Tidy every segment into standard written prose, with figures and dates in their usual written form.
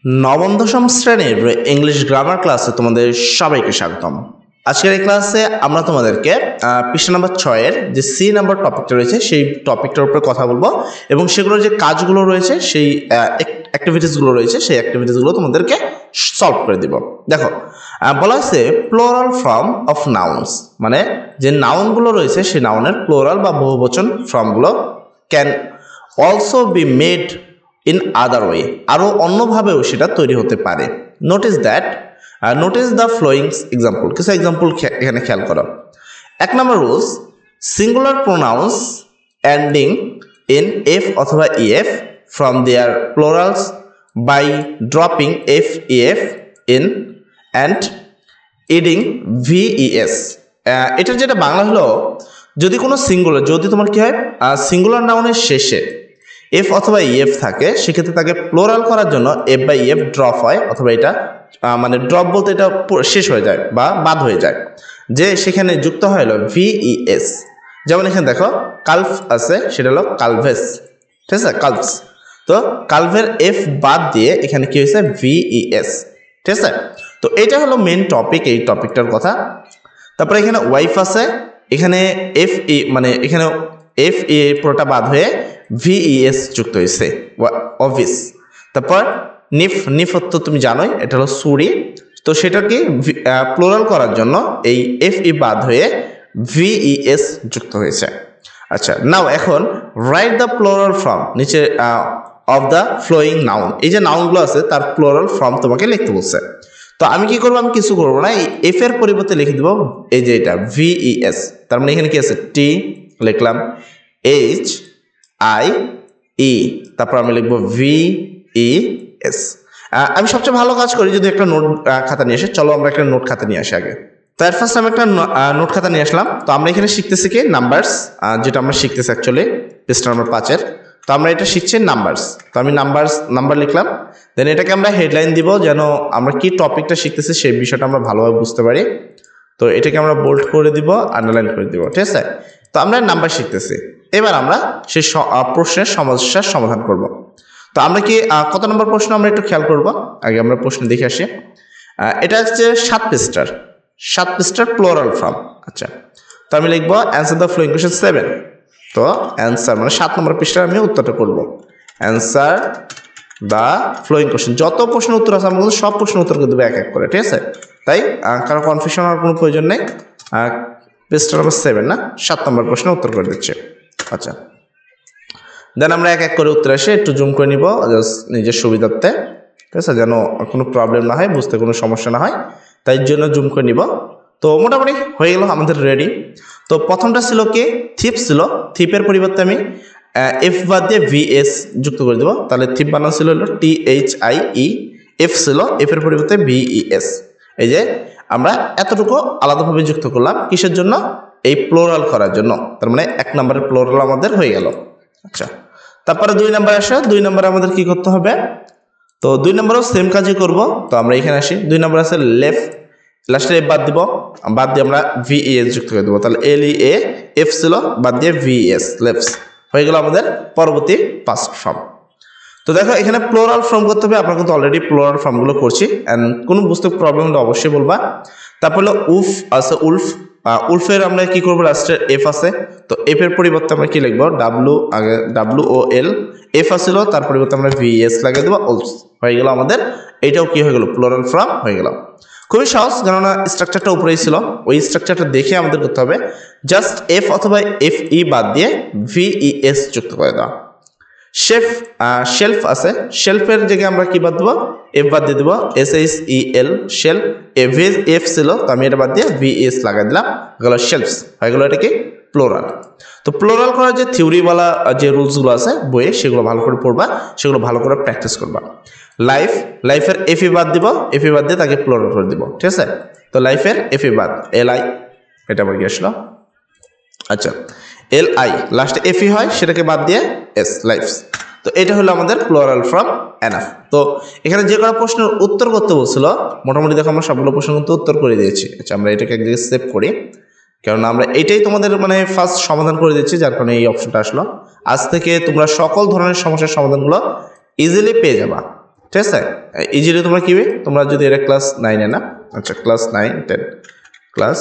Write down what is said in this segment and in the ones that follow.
নবম দশম শ্রেণীর ইংলিশ গ্রামার ক্লাসে তোমাদের সবাইকে স্বাগতম। আজকের এই ক্লাসে আমরা তোমাদেরকে পৃষ্ঠা নাম্বার 6-এর যে সি নাম্বার টপিকটা রয়েছে সেই টপিকটার উপরে কথা বলবো এবং সেগুলোর যে কাজগুলো রয়েছে সেই অ্যাক্টিভিটিসগুলো রয়েছে সেই অ্যাক্টিভিটিসগুলো তোমাদেরকে সলভ করে দিব। দেখো বলা হয়েছে প্লোরাল ফর্ম অফ নাউন্স, মানে যে নাউনগুলো রয়েছে সেই নাউনের প্লোরাল বা বহুবচন ফর্মগুলো can also be made in other way, আরও অন্যভাবেও সেটা তৈরি হতে পারে। নোটিস দ্য ফ্লোয়িং এক্সাম্পল, কিছু এক্সাম্পল এখানে খেয়াল করো। 1 number rules, singular pronouns ending in F অথবা EF from their plurals by dropping F EF in and adding VES. এটার যেটা বাংলা হলো, যদি কোনো সিঙ্গুলার, যদি তোমার কি হয় সিঙ্গুলার নাউনের শেষে এফ অথবা ইএফ থাকে, সেক্ষেত্রে তাকে প্লোরাল করার জন্য এফ বাই ইএফ ড্রপ হয়, অথবা এটা মানে ড্রপ বলতে এটা শেষ হয়ে যায় বা বাদ হয়ে যায়, যে সেখানে যুক্ত হয় হলো ভিইএস। যেমন এখানে দেখো কালফ আছে, সেটা হলো কালভেস, ঠিক আছে, কালভস। তো কালভের এফ বাদ দিয়ে এখানে কি হয়েছে ভিইএস, ঠিক আছে। তো এটা হলো মেন টপিক, এই টপিকটার কথা। তারপরে এখানে ওয়াইফ আছে, এখানে এফ ই মানে এখানে এফ ই পুরোটা বাদ হয়ে ভিইএস যুক্ত হয়েছে, অফিস। তারপর নিফ তো তুমি জানোই এটা হলো সুরি, তো সেটাকে প্লোরাল করার জন্য এই এফ ই বাদ হয়ে ভিইএস যুক্ত হয়েছে। আচ্ছা, নাও এখন রাইট দ্য প্লোরাল ফর্ম নিচে অফ দ্য ফ্লোয়িং নাউন, এই যে নাউনগুলো আছে তার প্লোরাল ফর্ম তোমাকে লিখতে বলছে। তো আমি কি করবো, আমি কিছু করবো না, এই এফ এর পরিবর্তে লিখে দেবো এই যে এটা ভিইএস। তার মানে এখানে কি আছে, টি লিখলাম, এইচ আই ই, তারপর আমি লিখবো ভিইএস। আমি সবচেয়ে ভালো কাজ করি যদি একটা নোট খাতা নিয়ে আসে। চলো আমরা একটা নোট খাতা নিয়ে আসি আগে। তো এর ফার্স্ট আমি একটা নোট খাতা নিয়ে আসলাম। তো আমরা এখানে শিখতেছি কি নাম্বারস, যেটা আমরা শিখতেছি অ্যাকচুয়ালি পৃষ্ঠা নাম্বার 5-এর। তো আমরা এটা শিখছি নাম্বারস। তো আমি নাম্বার লিখলাম, দেন এটাকে আমরা হেডলাইন দিব যেন আমরা কি টপিকটা শিখতেছি সেই বিষয়টা আমরা ভালোভাবে বুঝতে পারি। তো এটাকে আমরা বোল্ড করে দিব, আন্ডারলাইন করে দিব, ঠিক আছে। তো আমরা নাম্বার শিখতেছি, এবার আমরা সেই প্রশ্নের সমস্যার সমাধান করব। তো আমরা কি কত নম্বর প্রশ্ন আমরা একটু খেয়াল করব, আগে আমরা প্রশ্ন দেখে আসি। এটা হচ্ছে 7 পৃষ্ঠার প্লোরাল ফর্ম। আচ্ছা, তো আমি লিখবো অ্যান্সার দ্য ফ্লোয়িং কোয়েশ্চন 7। তো অ্যান্সার মানে 7 নম্বর পৃষ্ঠার আমি উত্তরটা করব। অ্যান্সার দ্য ফ্লোয়িং কোয়েশ্চন, যত প্রশ্ন উত্তর আছে আমরা কিন্তু সব প্রশ্ন উত্তর করে দেবো এক এক করে, ঠিক আছে। তাই কারো কনফিউশন হওয়ার কোনো প্রয়োজন নেই। পৃষ্ঠা নম্বর 7 না, 7 নম্বর প্রশ্ন উত্তর করে দিচ্ছে। আচ্ছা, দেন আমরা এক এক করে উত্তর আসে একটু জুম করে নিব জাস্ট নিজের সুবিধার্থে, ঠিক আছে, যেন কোনো প্রবলেম না হয়, বুঝতে কোনো সমস্যা না হয়, তাই জন্য জুম করে নিব। তো মোটামুটি হয়ে গেল আমাদের রেডি। তো প্রথমটা ছিল কি, থিপ ছিল, থিপের পরিবর্তে আমি এফ বাদ দিয়ে ভিএস যুক্ত করে দেবো, তাহলে থিপ বানানো ছিল হলো THIE, এফ ছিল, এফের পরিবর্তে ভিইএস। এই যে আমরা এতটুকু আলাদাভাবে যুক্ত করলাম, কিসের জন্য, এই প্লোরাল করার জন্য। তার মানে 1 নম্বরের প্লোরাল আমাদের হয়ে গেল। আচ্ছা, তারপরে 2 নম্বর আসে। 2 নম্বরে আমাদের কি করতে হবে, তো 2 নম্বরেও সেম কাজই করব। তো আমরা এখানে আসি, 2 নম্বর আছে লেফট, লাস্টে এফ বাদ দিব, বাদ দিয়ে আমরা ভিইএস যুক্ত করে দেবো, তাহলে LEA, এফ ছিল, বাদ দিয়ে ভিইএস, লেফটস হয়ে গেল আমাদের পরবর্তী পাস্ট ফর্ম। তো দেখো এখানে প্লোরাল ফর্ম করতে হবে, আমরা কিন্তু অলরেডি প্লোরাল ফর্মগুলো করছি, অ্যান্ড কোনো বুঝতে প্রবলেম হলে অবশ্যই বলবা। তারপর হলো উফ আছে, উলফের আমরা কি করবো, লাস্টের এফ আছে, তো এফ এর পরিবর্তে আমরা কি লিখবো, WOL, এফ আসছিল, তার পরিবর্তে আমরা ভিএস লাগিয়ে দেবো, উলফ হয়ে গেল আমাদের। এইটাও কি হয়ে গেল, প্লোরাল ফর্ম হয়ে গেল। খুবই সহজ, কেননা স্ট্রাকচারটা উপরেই ছিল, ওই স্ট্রাকচারটা দেখে আমাদের করতে হবে, জাস্ট এফ অথবা FE বাদ দিয়ে ভিইএস যুক্ত করে দেওয়া। শেলফ আছে, শেলফের জায়গায় আমরা কি বাদ দেবো, এফ বাদ দিয়ে দেবো, SHEL, শেল, এফ ছিল, তো আমি এটা বাদ দিয়ে ভিএস লাগাই দিলাম, গেল শেলফস হয়ে গেল। এটা কি প্লোরাল। তো প্লোরাল করার যে থিওরিওয়ালা যে রুলসগুলো আছে বইয়ে, সেগুলো ভালো করে পড়বা, সেগুলো ভালো করে প্র্যাকটিস করবা। লাইফের FE বাদ দিব, FE বাদ দিয়ে তাকে প্লোরাল করে দিব, ঠিক আছে। তো লাইফের FE বাদ, LI, এটা আবার কি আসলো, আচ্ছা, LI লাস্টে FE হয়, সেটাকে বাদ দিয়ে S, লাইফস। তো এটা হলো আমাদের প্লোরাল ফর্ম এনাফ। তো এখানে যে কোনো প্রশ্নের উত্তর করতে বলছিল, মোটামুটি দেখো আমরা সবগুলো প্রশ্ন কিন্তু উত্তর করে দিয়েছি। আচ্ছা, আমরা এটাকে একদিকে সেভ করি, কারণ আমরা এটাই তোমাদের মানে ফার্স্ট সমাধান করে দিচ্ছি, যার কারণে এই অপশনটা আসলো। আজ থেকে তোমরা সকল ধরনের সমস্যার সমাধানগুলো ইজিলি পেয়ে যাবা, ঠিক আছে ইজিলি তোমরা কি তোমরা যদি এটা ক্লাস 9 না আচ্ছা ক্লাস 9 10 ক্লাস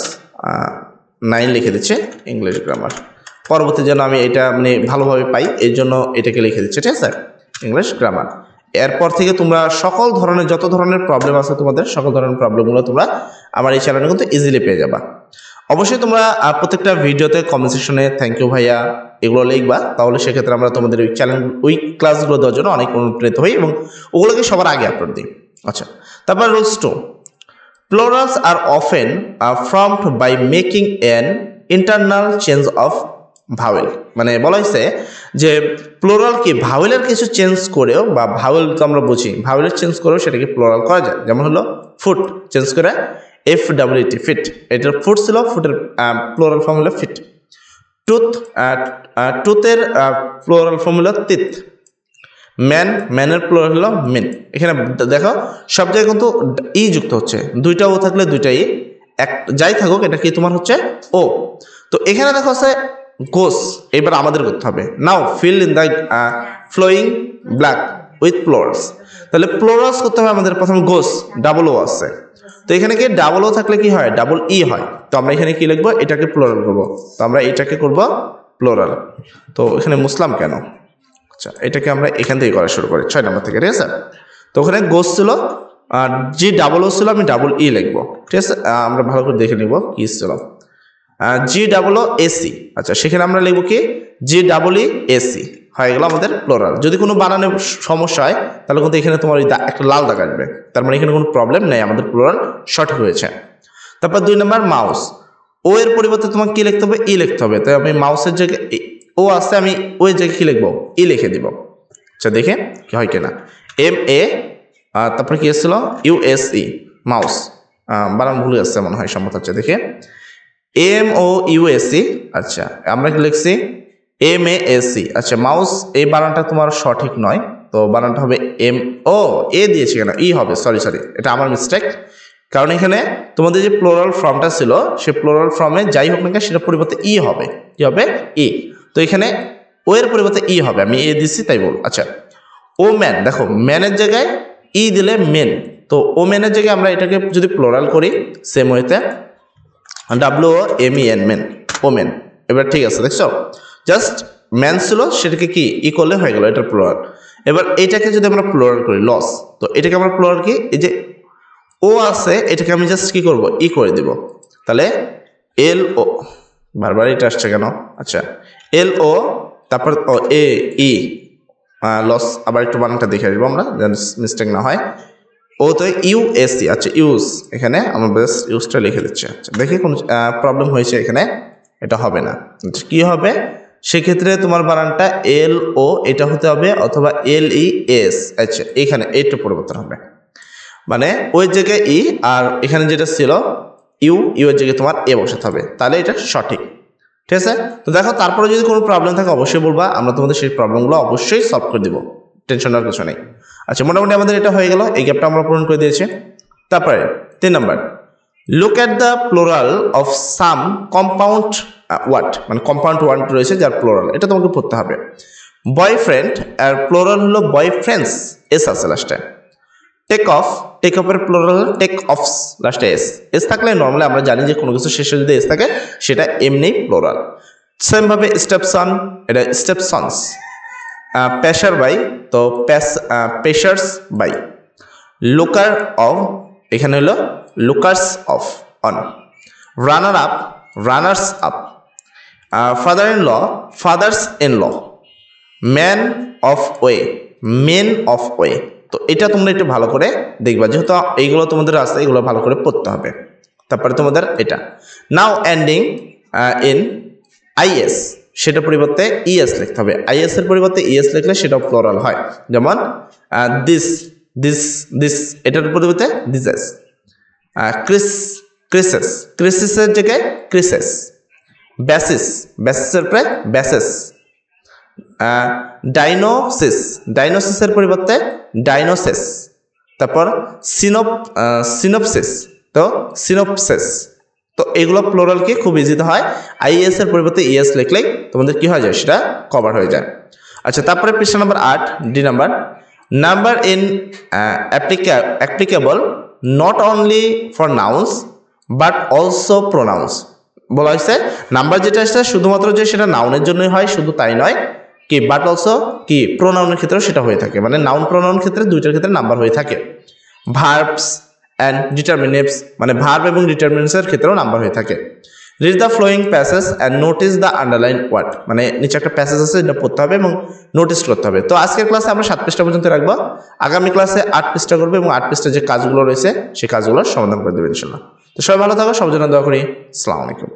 9 লিখে দিচ্ছে ইংলিশ গ্রামার পরবর্তী যেন আমি এটা মানে ভালোভাবে পাই এর জন্য এটাকে লিখে দিচ্ছে ঠিক আছে ইংলিশ গ্রামার এরপর থেকে তোমরা সকল ধরনের যত ধরনের প্রবলেম আছে তোমাদের সকল ধরনের প্রবলেমগুলো তোমরা আমার এই চ্যানেলে কিন্তু ইজিলি পেয়ে যাবা অবশ্যই তোমরা প্রত্যেকটা ভিডিওতে কমেন্ট সেকশনে থ্যাংক ইউ ভাইয়া এগুলো লিখবা তাহলে সেক্ষেত্রে আমরা তোমাদের ওই চ্যানেল ওই ক্লাসগুলো দেওয়ার জন্য অনেক অনুপ্রাণিত হই এবং ওগুলোকে সবার আগে আপলোড দিই আচ্ছা তারপর rules 2 plurals are often formed by making an internal change of vowel মানে বলা হয়েছে যে প্লুরাল কি ভাওয়েলের কিছু চেঞ্জ করেও বা ভাওয়েল তো আমরা বুঝি ভাওয়েলের চেঞ্জ করেও সেটাকে প্লুরাল করা যায় যেমন হলো ফুট চেঞ্জ করে FWT ফিট এটার ফুট ছিল ফুটের প্লুরাল ফর্ম হলো ফিট টুথ টুথের প্লুরাল ফর্ম হলো তিত ম্যানের প্লুরাল হলো মেন এখানে দেখো সব জায়গায় কিন্তু ই যুক্ত হচ্ছে দুইটা ও থাকলে দুইটা ই এক যাই থাকুক এটা কি তোমার হচ্ছে ও তো এখানে দেখো আছে গোস এবার আমাদের করতে হবে now fill in the following blank with plurals তাহলে প্লুরালস করতে হবে আমাদের প্রথমে গোস ডাবল ও আছে তো এখানে কি ডাবল ও থাকলে কি হয় ডাবল ই হয় তো আমরা এখানে কি লিখবো এটাকে প্লুরাল করব তো আমরা এটাকে করব প্লুরাল তো এখানে মুসলাম কেন আচ্ছা এটাকে আমরা এখান থেকে করা শুরু করি 6 নম্বর থেকে ঠিক আছে তো ওখানে গোস ছিল আর জি ডাবল ও ছিল আমি ডাবল ই লিখবো ঠিক আছে আমরা ভালো করে দেখে নিব কি ছিল জি ডাবল ও এসি আচ্ছা সেখানে আমরা লিখবো কি জি ডাবল ই এসি হয়ে গেল আমাদের প্লুরাল যদি কোনো বানানে সমস্যা হয় তাহলে কিন্তু এখানে তোমার একটা লাল দাগ আসবে তার মানে এখানে কোনো প্রবলেম নেই আমাদের প্লুরাল সঠিক হয়েছে তারপর 2 নম্বর মাউস ও এর পরিবর্তে তোমাকে কি লিখতে হবে ই লিখতে হবে তাই আমি মাউসের জায়গায় ও আছে আমি ওই জায়গায় কি লিখবো ই লিখে দিব আচ্ছা দেখে কি হয় কিনা MA তারপর কি এসেছিল USE মাউস বানান ভুলে আসছে মনে হয় সম্মত হচ্ছে দেখে MOUSE আচ্ছা আমরা কি লিখছি MASC আচ্ছা মাউস এই বানানটা তোমার সঠিক নয় তো বানানটা হবে এ দিয়েছি কেন ই হবে সরি এটা আমার মিস্টেক কারণ এখানে তোমাদের যে প্লুরাল ফর্মটা ছিল সেই প্লুরাল ফর্মে যাই হোক না কেন সেটা পরিবর্তে ই হবে কি হবে ই তো এখানে ও এর পরিবর্তে ই হবে আমি এ দিচ্ছি তাই বল আচ্ছা ও ম্যান দেখো ম্যানের জায়গায় ই দিলে মেন তো ও ম্যানের জায়গায় আমরা এটাকে যদি প্লুরাল করি সেম ওয়েতে WOMEN মেন ও ম্যান এবার ঠিক আছে দেখছো জাস্ট ম্যান ছিল সেটাকে কি ই করলে হয়ে গেল এটা প্লুরাল এবার এটাকে যদি আমরা প্লুরাল করি লস তো এটাকে আমরা প্লুরাল কি এই যে ও আছে এটাকে আমি জাস্ট কি করব ই করে দিব তাহলে LO বারবার এটা আসছে কেন আচ্ছা LO তারপর ই লস আবার একটু বানানটা দেখে আসবো আমরা যেন মিস্টেক না হয় ও তো USC আচ্ছা ইউজ এখানে আমরা বেশ ইউজটা লিখে দিচ্ছি আচ্ছা দেখি কোন প্রবলেম হয়েছে এখানে এটা হবে না কি হবে সেক্ষেত্রে তোমার বানানটা LO এটা হতে হবে অথবা LES আচ্ছা এখানে এইটা পরিবর্তন হবে মানে ওই জায়গায় ই আর এখানে যেটা ছিল ইউ এর জায়গায় তোমার এ বসাতে হবে তাহলে এটা সঠিক ঠিক আছে তো দেখো তারপরে যদি কোনো প্রবলেম থাকে অবশ্যই বলবা আমরা তোমাদের সেই প্রবলেমগুলো অবশ্যই সলভ করে দিব টেনশন নেওয়ার কিছু নেই আচ্ছা মোটামুটি আমাদের এটা হয়ে গেল এই গ্যাপটা আমরা পূরণ করে দিয়েছি তারপরে 3 number look at the plural of some compound word মানে কম্পাউন্ড ওয়ার্ড রয়েছে যার প্লুরাল এটা তোমাকে পড়তে হবে বয়ফ্রেন্ড আর প্লুরাল হলো বয়ফ্রেন্ডস এস আছে লাস্টে টেক অফের প্লুরাল টেক অফস লাস্টে এস থাকলে নর্মালি আমরা জানি যে কোনো কিছু শেষে যদি এস থাকে সেটা এমনি প্লুরাল সেম ভাবে স্টেপসন এটা স্টেপসনস পেশার বাই তো পেশার্স বাই লুকার অফ এখানে হলো lookers of on runner up runners up father in law fathers in law man of way men of way তো এটা তোমরা একটু ভালো করে দেখবা যেহেতু এইগুলো তোমাদের আছে এগুলো ভালো করে পড়তে হবে তারপরে তোমাদের এটা নাও এন্ডিং ইন IS সেটা পরিবর্তে ES লিখতে হবে IS এর পরিবর্তে ES লিখলে সেটা প্লুরাল হয় যেমন দিস এটার পরিবর্তে দিসেস ক্রিসেসের জায়গায় ক্রিসেস ব্যাসিসের পরে ব্যাসেস ডাইনোসিসের পরিবর্তে ডাইনোসেস তারপর সিনোপসিস তো সিনোপসিস তো এগুলো প্লুরাল কি খুব ইজিতে হয় IS এর পরিবর্তে ES লিখলেই তোমাদের কি হয়ে যায় সেটা কভার হয়ে যায় আচ্ছা তারপরে পৃষ্ঠা number 8 D number number in applicable not only for nouns but also pronounce. বলা হয়েছে নাম্বার যেটা আসছে শুধুমাত্র যে সেটা নাউনের জন্যই হয় শুধু তাই নয়, কি বাট অলসো কি প্রোনাউনের ক্ষেত্রেও সেটা হয়ে থাকে, মানে নাউন প্রোনাউন ক্ষেত্রে দুইটার ক্ষেত্রে নাম্বার হয়ে থাকে। ভার্বস অ্যান্ড ডিটারমিনেটিভস মানে ভার্ব এবং ডিটারমিনেটসের ক্ষেত্রেও নাম্বার হয়ে থাকে। Read the following passage and notice the underline word, মানে নিচে একটা প্যাসেজ আছে এটা পড়তে হবে এবং নোটিস করতে হবে। তো আজকের ক্লাসে আমরা 7 পৃষ্ঠা পর্যন্ত রাখবো, আগামী ক্লাসে 8 পৃষ্ঠা করবো এবং 8 পৃষ্ঠা যে কাজগুলো রয়েছে সেই কাজগুলো সমাধান করে দেবেন ইনশাআল্লাহ। তো সবাই ভালো থাকো, সবার জন্য দোয়া করি। আসসালামু আলাইকুম।